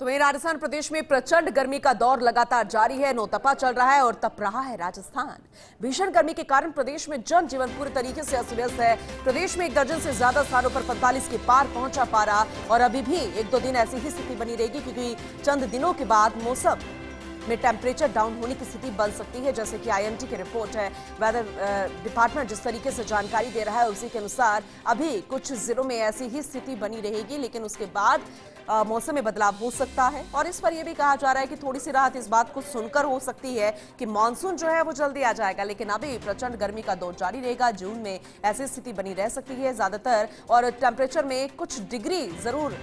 तो वहीं राजस्थान प्रदेश में प्रचंड गर्मी का दौर लगातार जारी है। नौतपा चल रहा है और तप रहा है राजस्थान। भीषण गर्मी के कारण प्रदेश में जनजीवन पूरी तरीके से अस्त व्यस्त है। प्रदेश में एक दर्जन से ज्यादा स्थानों पर 45 के पार पहुंचा पारा और अभी भी एक दो दिन ऐसी ही स्थिति बनी रहेगी, क्योंकि चंद दिनों के बाद मौसम में टेम्परेचर डाउन होने की स्थिति बन सकती है। जैसे कि आईएमडी की रिपोर्ट है, वेदर डिपार्टमेंट जिस तरीके से जानकारी दे रहा है उसी के अनुसार अभी कुछ जिलों में ऐसी ही स्थिति बनी रहेगी, लेकिन उसके बाद मौसम में बदलाव हो सकता है। और इस पर यह भी कहा जा रहा है कि थोड़ी सी राहत इस बात को सुनकर हो सकती है कि मानसून जो है वो जल्दी आ जाएगा, लेकिन अभी प्रचंड गर्मी का दौर जारी रहेगा। जून में ऐसी स्थिति बनी रह सकती है ज्यादातर, और टेम्परेचर में कुछ डिग्री जरूर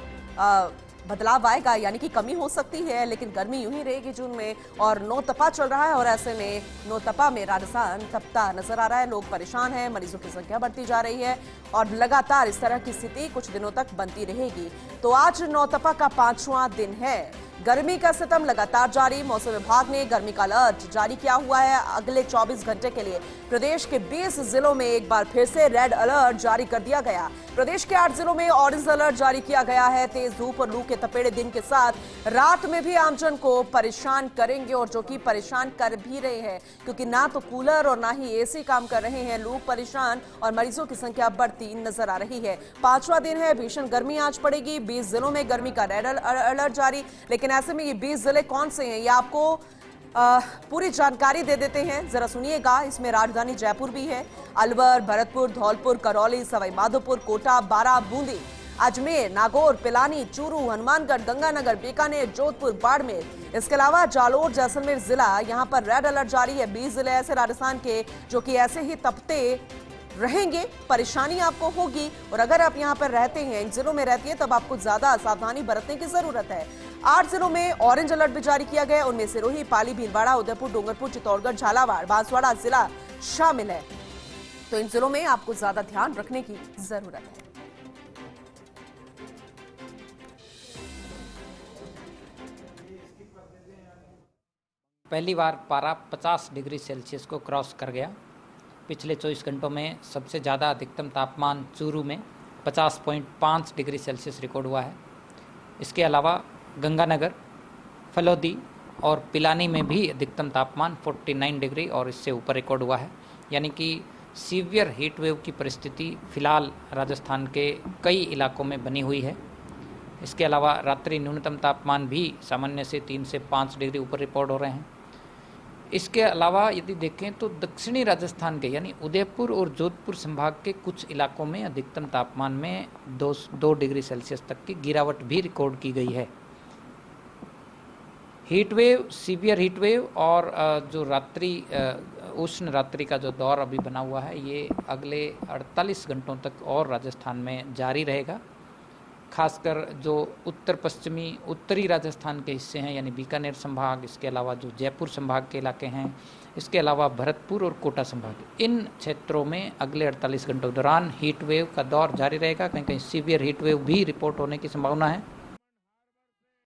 बदलाव आएगा, यानी कि कमी हो सकती है, लेकिन गर्मी यूं ही रहेगी जून में। और नौतपा चल रहा है और ऐसे में नौतपा में राजस्थान तपता नजर आ रहा है। लोग परेशान हैं, मरीजों की संख्या बढ़ती जा रही है और लगातार इस तरह की स्थिति कुछ दिनों तक बनती रहेगी। तो आज नौतपा का 5वां दिन है। गर्मी का सितम लगातार जारी। मौसम विभाग ने गर्मी का अलर्ट जारी किया हुआ है। अगले 24 घंटे के लिए प्रदेश के 20 जिलों में एक बार फिर से रेड अलर्ट जारी कर दिया गया। प्रदेश के 8 जिलों में ऑरेंज अलर्ट जारी किया गया है। तेज धूप और लू के तपेड़े दिन के साथ रात में भी आमजन को परेशान करेंगे, और जो कि परेशान कर भी रहे हैं, क्योंकि ना तो कूलर और ना ही एसी काम कर रहे हैं। लोग परेशान और मरीजों की संख्या बढ़ती नजर आ रही है। 5वां दिन है, भीषण गर्मी आज पड़ेगी। 20 जिलों में गर्मी का रेड अलर्ट जारी। लेकिन ऐसे में ये 20 जिले कौन से हैं, ये आपको पूरी जानकारी दे देते हैं, जरा सुनिएगा। इसमें राजधानी जयपुर भी है, अलवर, भरतपुर, धौलपुर, करौली, सवाई माधोपुर, कोटा, बारां, बूंदी, अजमेर, नागौर, पिलानी, चूरू, हनुमानगढ़, गंगानगर, बीकानेर, जोधपुर, बाड़मेर। इसके अलावा जालोर, जैसलमेर जिला, यहाँ पर रेड अलर्ट जारी है। 20 जिले ऐसे राजस्थान के जो कि ऐसे ही तपते रहेंगे, परेशानी आपको होगी। और अगर आप यहाँ पर रहते हैं, इन जिलों में रहती हैं, तब आपको ज्यादा सावधानी बरतने की जरूरत है। 8 जिलों में ऑरेंज अलर्ट भी जारी किया गया है। उनमें सिरोही, पाली, भीलवाड़ा, उदयपुर, डूंगरपुर, चित्तौड़गढ़, झालावाड़, बांसवाड़ा जिला शामिल है। तो इन जिलों में आपको ज्यादा ध्यान रखने की जरूरत है। पहली बार पारा 50 डिग्री सेल्सियस को क्रॉस कर गया। पिछले 24 घंटों में सबसे ज़्यादा अधिकतम तापमान चूरू में 50.5 डिग्री सेल्सियस रिकॉर्ड हुआ है। इसके अलावा गंगानगर, फलोदी और पिलानी में भी अधिकतम तापमान 49 डिग्री और इससे ऊपर रिकॉर्ड हुआ है। यानी कि सीवियर हीट वेव की परिस्थिति फिलहाल राजस्थान के कई इलाकों में बनी हुई है। इसके अलावा रात्रि न्यूनतम तापमान भी सामान्य से 3 से 5 डिग्री ऊपर रिकॉर्ड हो रहे हैं। इसके अलावा यदि देखें तो दक्षिणी राजस्थान के यानी उदयपुर और जोधपुर संभाग के कुछ इलाकों में अधिकतम तापमान में 2 डिग्री सेल्सियस तक की गिरावट भी रिकॉर्ड की गई है। Heat wave, severe heat wave और जो उष्ण रात्रि का जो दौर अभी बना हुआ है, ये अगले 48 घंटों तक और राजस्थान में जारी रहेगा। खासकर जो उत्तर पश्चिमी उत्तरी राजस्थान के हिस्से हैं, यानी बीकानेर संभाग, इसके अलावा जो जयपुर संभाग के इलाके हैं, इसके अलावा भरतपुर और कोटा संभाग, इन क्षेत्रों में अगले 48 घंटों के दौरान हीट वेव का दौर जारी रहेगा। कहीं कहीं सीवियर हीट वेव भी रिपोर्ट होने की संभावना है।